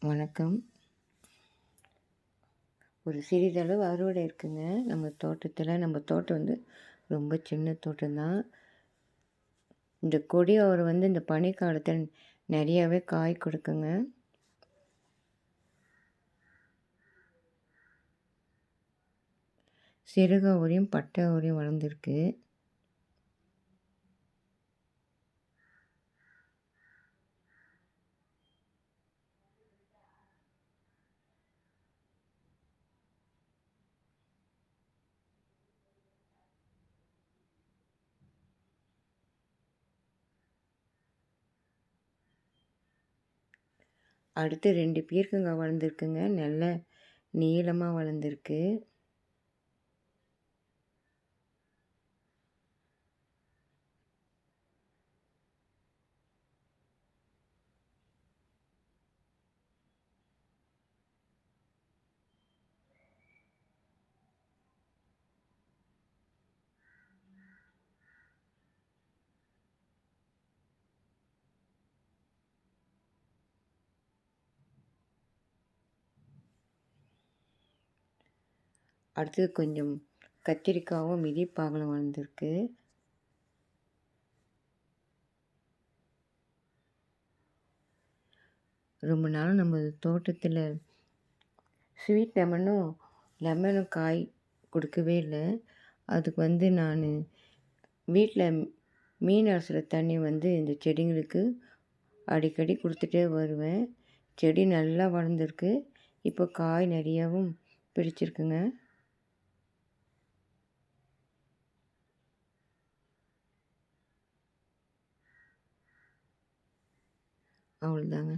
வணக்கம். ஒரு சிறிதளவு அறுவடை இருக்குங்க. நம்ம தோட்டத்தில. நம்ம தோட்டம் வந்து ரொம்ப சின்ன தோட்டம் தான். இந்த கொடி அவரை வந்து இந்த பனிக்காலத்துல நெறையாவே காய் கொடுக்குங்க. சிறுக அவரையும், பட்டை அவரையும் வளர்ந்துருக்கு. அடுத்து 2 பீர்க்கங்காய் வளர்ந்துருக்குங்க. நல்ல நீளமா வளர்ந்துருக்கு. அடுத்தது கொஞ்சம் கத்திரிக்காவும், மிதிப்பாகலும் வளர்ந்துருக்கு. ரொம்ப நாள் நம்ம தோட்டத்தில ஸ்வீட் லெமனும் காய் கொடுக்கவே இல்ல. அதுக்கு வந்து நான் வீட்ல மீன் அலசுற தண்ணி வந்து இந்த செடிங்களுக்கு அடிக்கடி கொடுத்துட்டே வருவேன். செடி நல்லா வளர்ந்துருக்கு. இப்போ காய் நிறையாவும் பிடிச்சிருக்குங்க. அவ்வளோதாங்க.